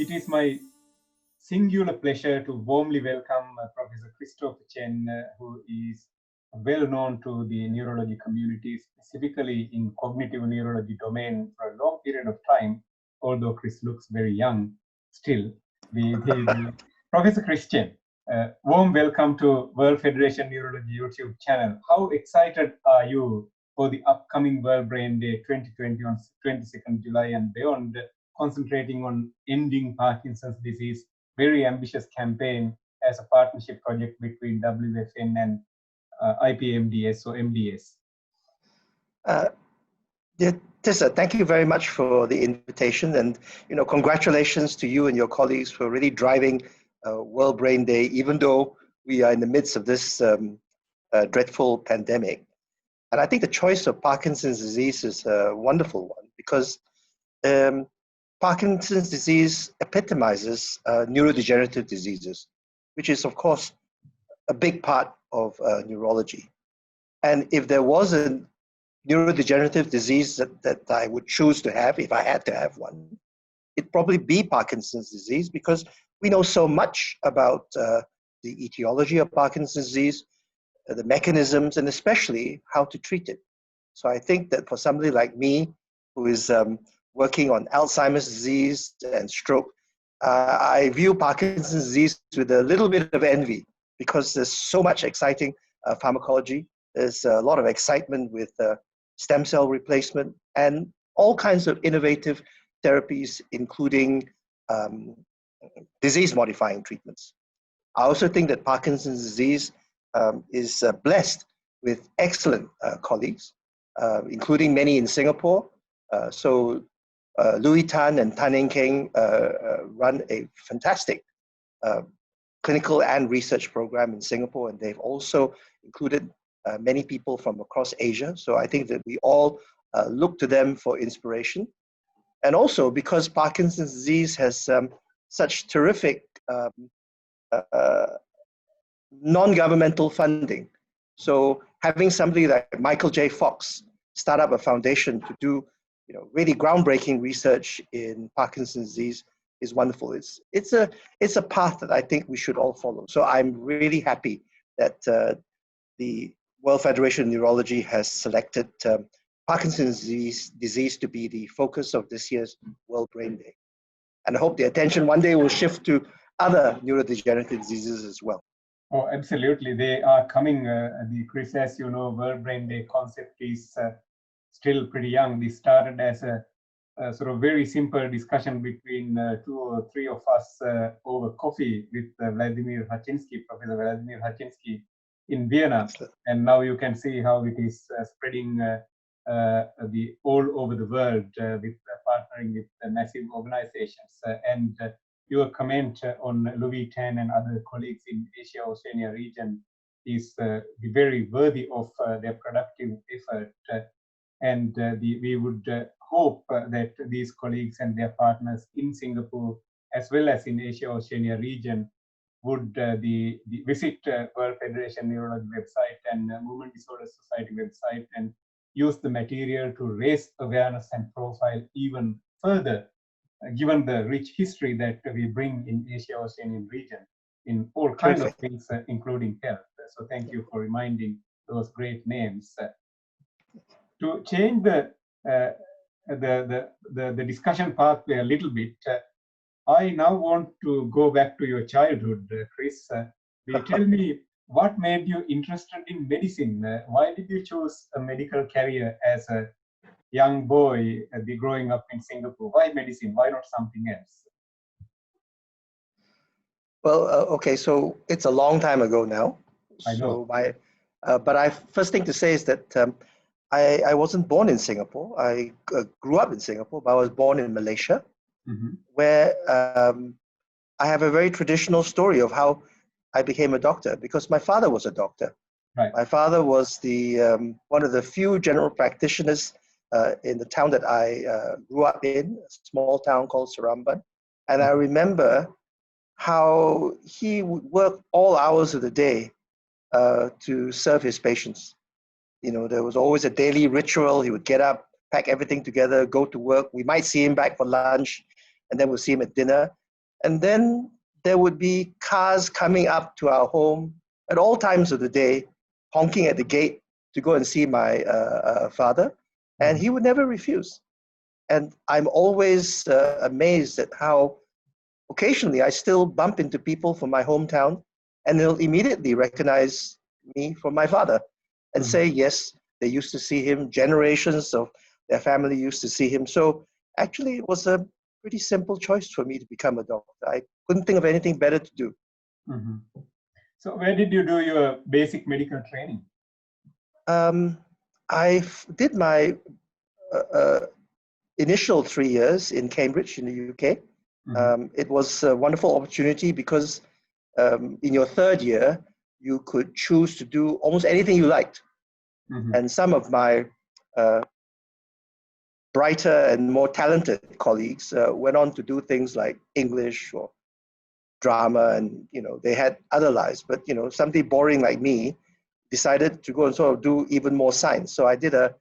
It is my singular pleasure to warmly welcome Professor Chen, who is well known to the neurology community, specifically in cognitive neurology domain for a long period of time, although Chris looks very young still. Professor Chen, warm welcome to World Federation Neurology YouTube channel. How excited are you for the upcoming World Brain Day 2020 on 22nd July and beyond, concentrating on ending Parkinson's disease? Very ambitious campaign as a partnership project between WFN and IPMDS or MDS. Tissa, thank you very much for the invitation, and congratulations to you and your colleagues for really driving World Brain Day, even though we are in the midst of this dreadful pandemic. And I think the choice of Parkinson's disease is a wonderful one because Parkinson's disease epitomizes neurodegenerative diseases, which is, of course, a big part of neurology. And if there was a neurodegenerative disease that I would choose to have, if I had to have one, it'd probably be Parkinson's disease, because we know so much about the etiology of Parkinson's disease, the mechanisms, and especially how to treat it. So I think that for somebody like me, who is working on Alzheimer's disease and stroke, I view Parkinson's disease with a little bit of envy, because there's so much exciting pharmacology. There's a lot of excitement with stem cell replacement and all kinds of innovative therapies, including disease-modifying treatments. I also think that Parkinson's disease is blessed with excellent colleagues, including many in Singapore. So Louis Tan and Tan Eng Keng run a fantastic clinical and research program in Singapore, and they've also included many people from across Asia. So I think that we all look to them for inspiration. And also because Parkinson's disease has such terrific non-governmental funding. So having somebody like Michael J. Fox start up a foundation to do really groundbreaking research in Parkinson's disease is wonderful. It's a path that I think we should all follow. So I'm really happy that the World Federation of Neurology has selected Parkinson's disease to be the focus of this year's World Brain Day. And I hope the attention one day will shift to other neurodegenerative diseases as well. Oh, absolutely. They are coming. Chris, as you know, World Brain Day concept is still pretty young. This started as a sort of very simple discussion between 2 or 3 of us over coffee with Professor Vladimir Hachinsky in Vienna. And now you can see how it is spreading all over the world with partnering with massive organizations. And your comment on Louis Tan and other colleagues in Asia-Oceania region is very worthy of their productive effort. And we would hope that these colleagues and their partners in Singapore, as well as in Asia-Oceania region, would visit World Federation Neurology website and Movement Disorder Society website and use the material to raise awareness and profile even further, given the rich history that we bring in Asia-Oceanian region in all kinds of things, including health. So thank you for reminding those great names. To change the discussion pathway a little bit, I now want to go back to your childhood, Chris. Will you tell me what made you interested in medicine? Why did you choose a medical career as a young boy growing up in Singapore? Why medicine? Why not something else? Well, okay, so it's a long time ago now. I know. So first thing to say is that I wasn't born in Singapore. I grew up in Singapore, but I was born in Malaysia, where I have a very traditional story of how I became a doctor, because my father was a doctor. Right. My father was one of the few general practitioners in the town that I grew up in, a small town called Seramban. And I remember how he would work all hours of the day to serve his patients. There was always a daily ritual. He would get up, pack everything together, go to work. We might see him back for lunch, and then we'll see him at dinner. And then there would be cars coming up to our home at all times of the day, honking at the gate to go and see my father, and he would never refuse. And I'm always amazed at how occasionally I still bump into people from my hometown, and they'll immediately recognize me from my father and say, yes, they used to see him, generations of their family used to see him. So actually, it was a pretty simple choice for me to become a doctor. I couldn't think of anything better to do. So where did you do your basic medical training? I did my initial 3 years in Cambridge in the UK. It was a wonderful opportunity because in your third year, you could choose to do almost anything you liked. And some of my brighter and more talented colleagues went on to do things like English or drama, and they had other lives. But somebody boring like me decided to go and sort of do even more science. So I did a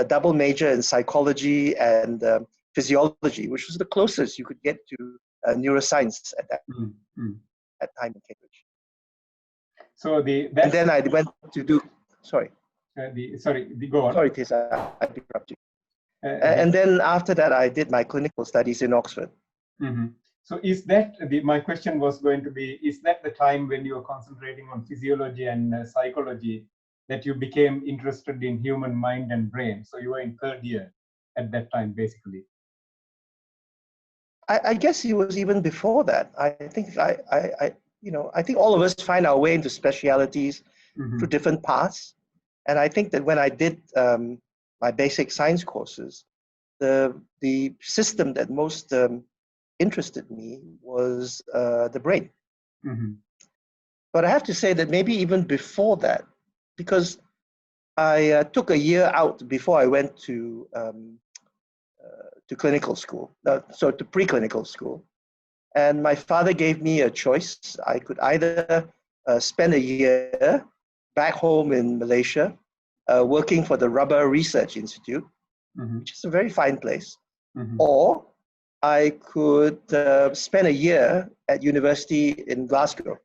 double major in psychology and physiology, which was the closest you could get to neuroscience at that time in Cambridge. So and then I went to do. Sorry. Go on. Sorry, Tissa, I interrupted you. And then after that, I did my clinical studies in Oxford. So is that, my question was going to be, is that the time when you were concentrating on physiology and psychology that you became interested in human mind and brain? So you were in third year at that time, basically. I guess it was even before that. I think I think all of us find our way into specialities through different paths. And I think that when I did my basic science courses, the system that most interested me was the brain. But I have to say that maybe even before that, because I took a year out before I went to clinical school, so to preclinical school. And my father gave me a choice. I could either spend a year back home in Malaysia, working for the Rubber Research Institute, which is a very fine place, or I could spend a year at university in Glasgow,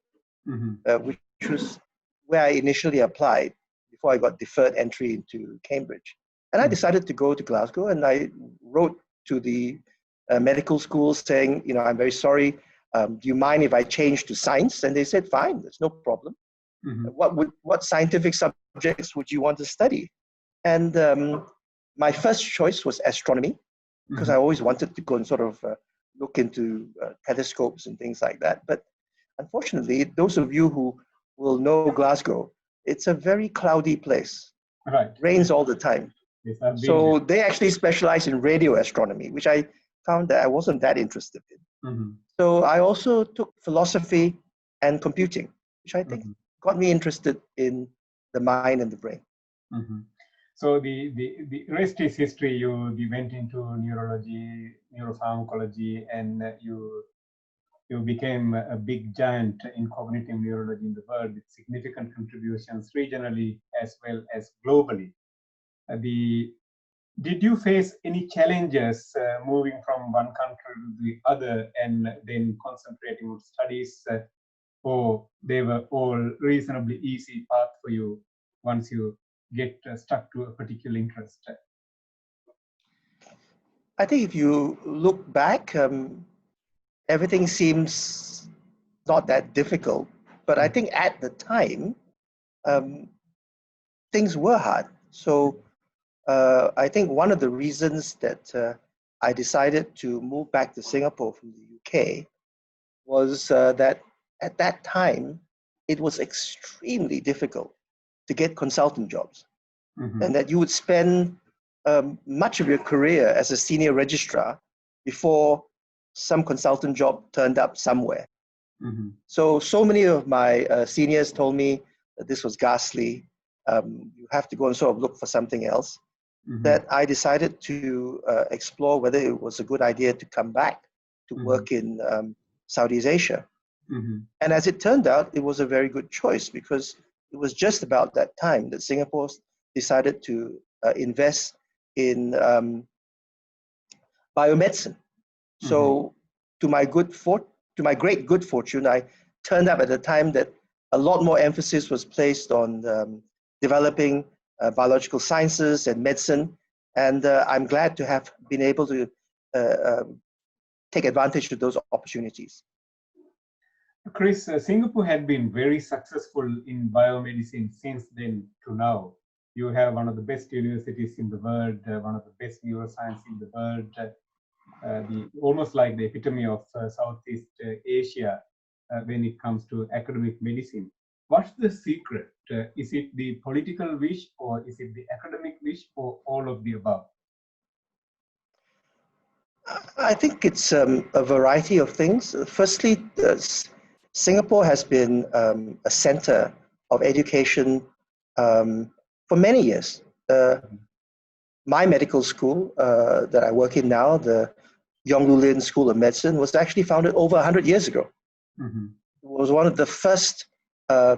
which was where I initially applied before I got deferred entry into Cambridge. And I decided to go to Glasgow, and I wrote to the medical school saying, I'm very sorry, do you mind if I change to science? And they said, fine, there's no problem. What scientific subjects would you want to study? And my first choice was astronomy, because I always wanted to go and sort of look into telescopes and things like that. But unfortunately, those of you who will know Glasgow, it's a very cloudy place. Right. Rains all the time. Yes, so they actually specialize in radio astronomy, which I found that I wasn't that interested in. So I also took philosophy and computing, which I think got me interested in the mind and the brain. So the rest is history. You went into neurology, neuropharmacology, and you became a big giant in cognitive neurology in the world with significant contributions regionally as well as globally. Did you face any challenges moving from one country to the other and then concentrating on studies, or they were all reasonably easy path for you once you get stuck to a particular interest? I think if you look back, everything seems not that difficult. But I think at the time, things were hard. So I think one of the reasons that I decided to move back to Singapore from the UK was that at that time, it was extremely difficult to get consultant jobs. And that you would spend much of your career as a senior registrar before some consultant job turned up somewhere. So many of my seniors told me that this was ghastly. You have to go and sort of look for something else. That I decided to explore whether it was a good idea to come back to work in Southeast Asia. And as it turned out, it was a very good choice, because it was just about that time that Singapore decided to invest in biomedicine. So to my great good fortune, I turned up at a time that a lot more emphasis was placed on developing biological sciences and medicine. And I'm glad to have been able to take advantage of those opportunities. Chris, Singapore had been very successful in biomedicine since then to now. You have one of the best universities in the world, one of the best neuroscience in the world, almost like the epitome of Southeast Asia when it comes to academic medicine. What's the secret? Is it the political wish, or is it the academic wish, or all of the above? I think it's a variety of things. Firstly, Singapore has been a center of education for many years. My medical school that I work in now, the Yong Lu Lin School of Medicine, was actually founded over 100 years ago. Mm-hmm. It was one of the first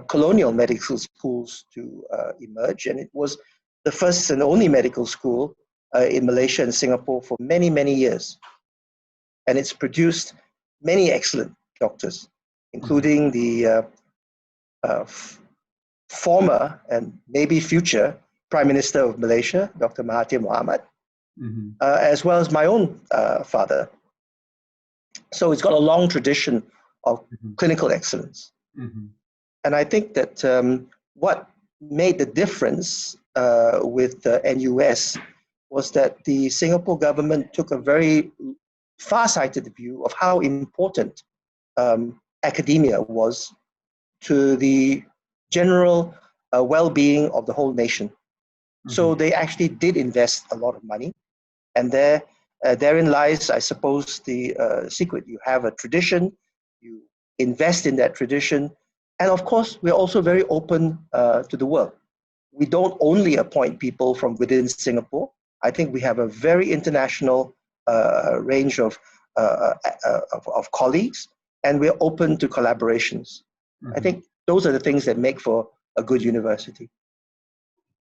colonial medical schools to emerge, and it was the first and only medical school in Malaysia and Singapore for many, many years. And it's produced many excellent doctors, including the former and maybe future Prime Minister of Malaysia, Dr. Mahathir Mohamad, as well as my own father. So it's got a long tradition of clinical excellence. And I think that what made the difference with NUS was that the Singapore government took a very far-sighted view of how important academia was to the general well-being of the whole nation. So they actually did invest a lot of money, and therein lies, I suppose, the secret. You have a tradition, you invest in that tradition, and of course, we're also very open to the world. We don't only appoint people from within Singapore. I think we have a very international range of colleagues, and we're open to collaborations. I think those are the things that make for a good university.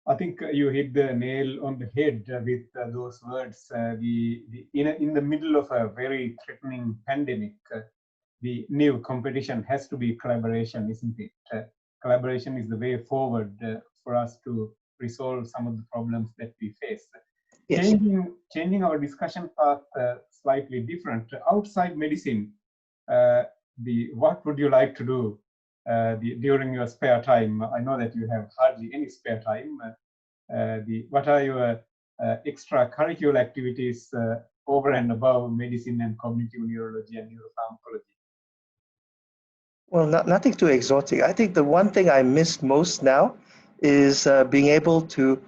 I think you hit the nail on the head with those words. In the middle of a very threatening pandemic, the new competition has to be collaboration, isn't it? Collaboration is the way forward for us to resolve some of the problems that we face. Yes. Changing our discussion path slightly different. Outside medicine, what would you like to do during your spare time? I know that you have hardly any spare time. What are your extracurricular activities over and above medicine and cognitive neurology and neuropharmacology? Well, nothing too exotic. I think the one thing I miss most now is being able to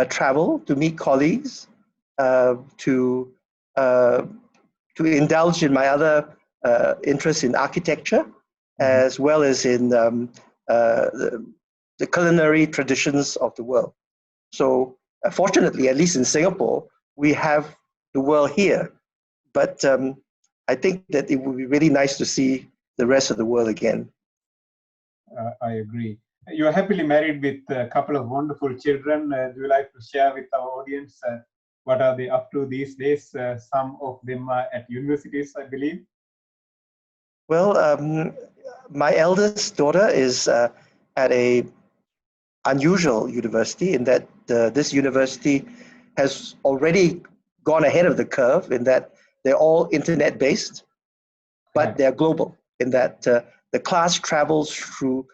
travel, to meet colleagues, to indulge in my other interests in architecture, as well as in the culinary traditions of the world. So fortunately, at least in Singapore, we have the world here. But I think that it would be really nice to see the rest of the world again. I agree. You're happily married with a couple of wonderful children. Do you like to share with our audience what are they up to these days? Some of them are at universities, I believe. Well, my eldest daughter is at a unusual university in that this university has already gone ahead of the curve in that they're all internet-based, but they're global in that the class travels through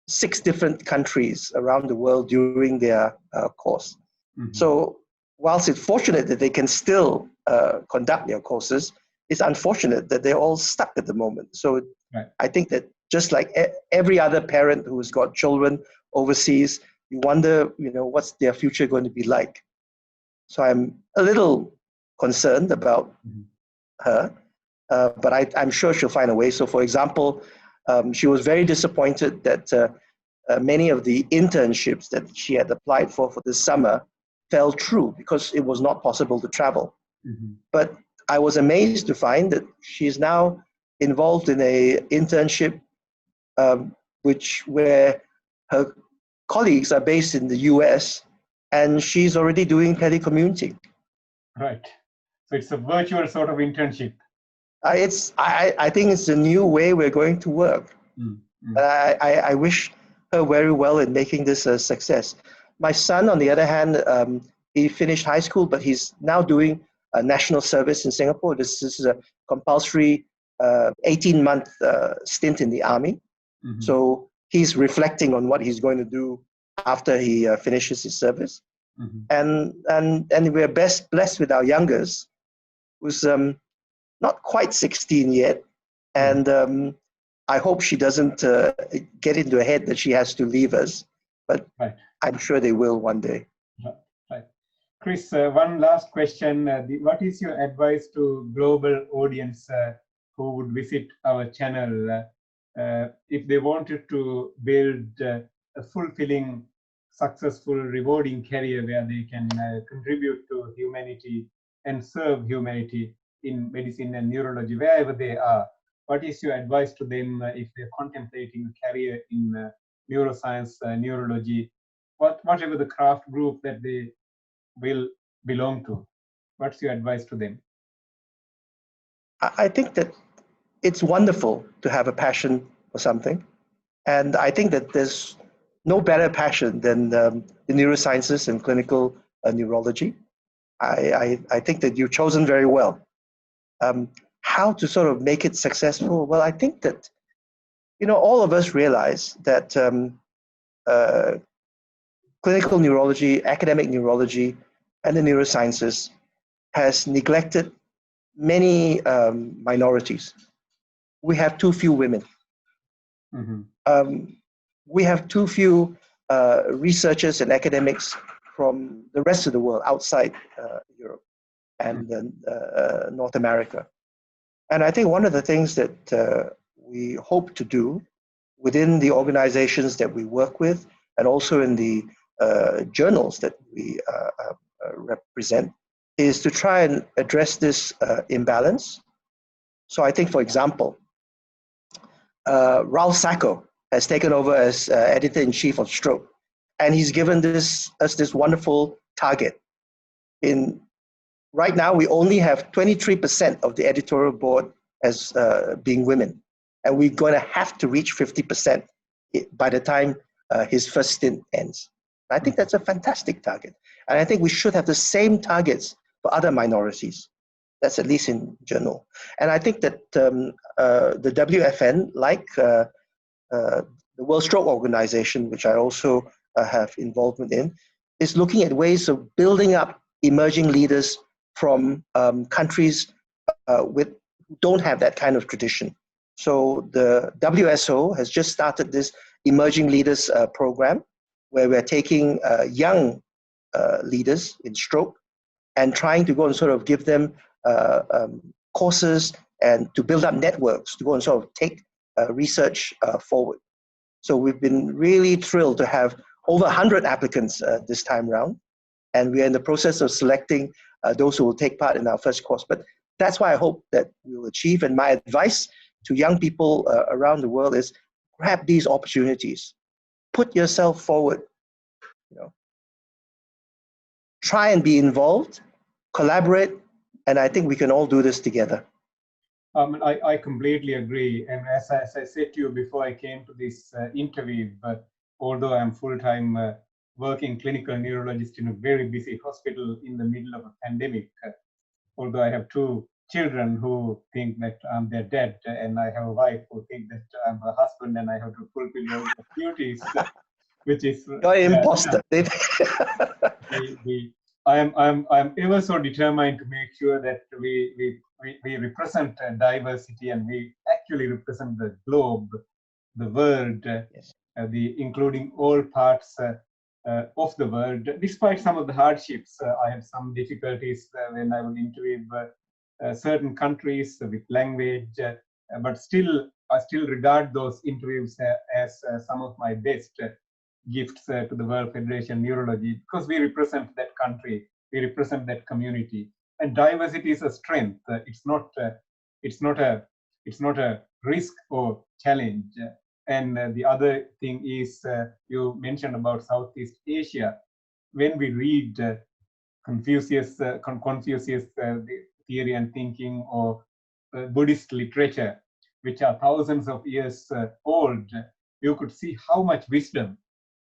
6 different countries around the world during their course. So whilst it's fortunate that they can still conduct their courses, it's unfortunate that they're all stuck at the moment. So I think that just like every other parent who's got children overseas, you wonder, what's their future going to be like? So I'm a little concerned about her, but I'm sure she'll find a way. So for example, she was very disappointed that many of the internships that she had applied for this summer fell through because it was not possible to travel. But I was amazed to find that she's now involved in a internship where her colleagues are based in the US, and she's already doing telecommuting. Right. So it's a virtual sort of internship. I think it's a new way we're going to work. Mm, mm, I wish her very well in making this a success. My son, on the other hand, he finished high school, but he's now doing a national service in Singapore. This is a compulsory 18-month stint in the army. mhm, So he's reflecting on what he's going to do after he finishes his service. mhm. And we're best blessed with our youngest, who's not quite 16 yet, Mhm. and I hope she doesn't get into her head that she has to leave us, but Right. I'm sure they will one day. Right. Right. Chris, one last question. What is your advice to global audience who would visit our channel if they wanted to build a fulfilling, successful, rewarding career where they can contribute to humanity and serve humanity in medicine and neurology, wherever they are? What is your advice to them if they're contemplating a career in neuroscience, neurology, whatever the craft group that they will belong to? What's your advice to them? I think that it's wonderful to have a passion for something, and I think that there's no better passion than the neurosciences and clinical neurology. I think that you've chosen very well. Um, how to sort of make it successful? Well, I think that all of us realize that uh, clinical neurology, academic neurology, and the neurosciences has neglected many minorities. We have too few women. Mm-hmm. Um, we have too few researchers and academics from the rest of the world outside Europe and North America. And I think one of the things that we hope to do within the organizations that we work with and also in the journals that we represent is to try and address this imbalance. So I think, for example, Ralph Sacco has taken over as editor-in-chief of Stroke, and he's given us this wonderful target. Right now, we only have 23% of the editorial board as being women, and we're going to have to reach 50% by the time his first stint ends. I think that's a fantastic target, and I think we should have the same targets for other minorities. That's at least in journal. And I think that the WFN, like the World Stroke Organization, which I also have involvement in, is looking at ways of building up emerging leaders from countries who don't have that kind of tradition. So the WSO has just started this Emerging Leaders program, where we're taking young leaders in stroke and trying to go and sort of give them courses and to build up networks to go and sort of take research forward. So we've been really thrilled to have over 100 applicants this time round, and we are in the process of selecting those who will take part in our first course. But that's what I hope that we will achieve. And my advice to young people around the world is grab these opportunities, put yourself forward, try and be involved, collaborate, and I think we can all do this together. I completely agree. And as I said to you before I came to this interview, but although I'm full-time working clinical neurologist in a very busy hospital in the middle of a pandemic, although I have two children who think that I'm their dad, and I have a wife who think that I'm her husband and I have to fulfill all the duties, which is You're an imposter. I'm ever so determined to make sure that we represent diversity, and we actually represent the globe, the world, Yes. including all parts of the world. Despite some of the hardships, I had some difficulties when I was interviewing certain countries with language, but still, I still regard those interviews as some of my best gifts to the World Federation of Neurology, because we represent that country, we represent that community, and diversity is a strength. It's not a risk or challenge. And the other thing is, you mentioned about Southeast Asia. When we read Confucius, the theory and thinking, or Buddhist literature, which are thousands of years old, you could see how much wisdom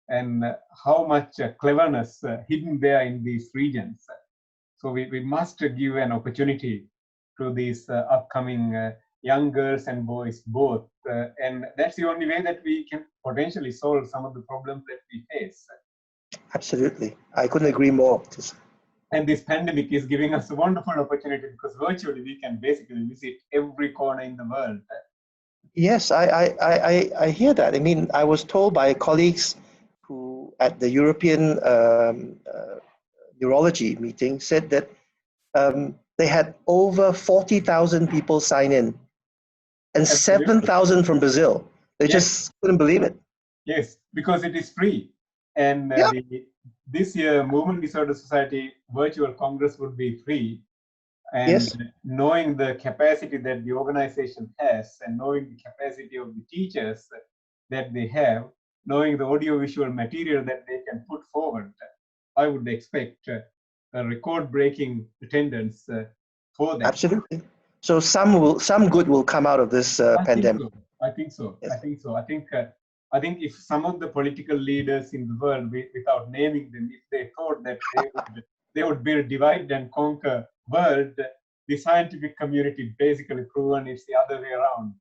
and how much cleverness hidden there in these regions. So we must give an opportunity to these upcoming young girls and boys both. And that's the only way that we can potentially solve some of the problems that we face. Absolutely. I couldn't agree more. And this pandemic is giving us a wonderful opportunity because virtually we can basically visit every corner in the world. Yes, I hear that. I mean, I was told by colleagues who at the European Neurology meeting said that they had over 40,000 people sign in and Absolutely. 7,000 from Brazil. They just couldn't believe it. Yes, because it is free. And this year, Movement Disorder Society Virtual Congress would be free. And knowing the capacity that the organization has and knowing the capacity of the teachers that they have, knowing the audiovisual material that they can put forward, I would expect a record-breaking attendance for that. Absolutely. So some good will come out of this pandemic. I think so. Yes. I think so. I think if some of the political leaders in the world, without naming them, if they thought that they would build divide and conquer world, the scientific community basically proven it's the other way around.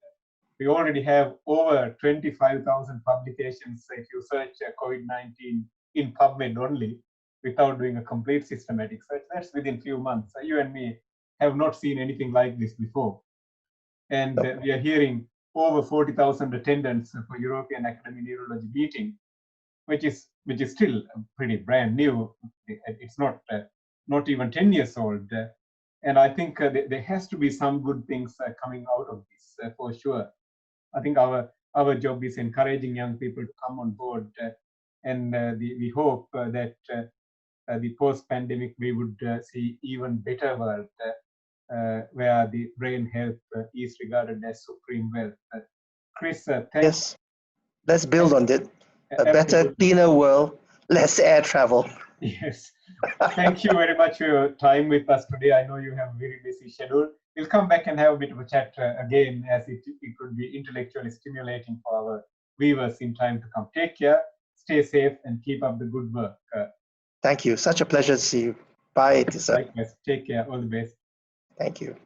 We already have over 25,000 publications if you search COVID-19 in PubMed only, without doing a complete systematic search. That's within few months. You and me have not seen anything like this before. And we are hearing over 40,000 attendance for European Academy Neurology meeting, which is still pretty brand new. It's not even 10 years old. And I think there has to be some good things coming out of this for sure. I think our job is encouraging young people to come on board, and we hope that the post-pandemic we would see even better world where the brain health is regarded as supreme wealth. Chris, thanks. Yes, let's build on it. A better, cleaner world, less air travel. Yes. Thank you very much for your time with us today. I know you have a very busy schedule. We'll come back and have a bit of a chat again, as it could be intellectually stimulating for our viewers in time to come. Take care, stay safe, and keep up the good work. Thank you. Such a pleasure to see you. Bye, Tissa. Likewise. Take care. All the best. Thank you.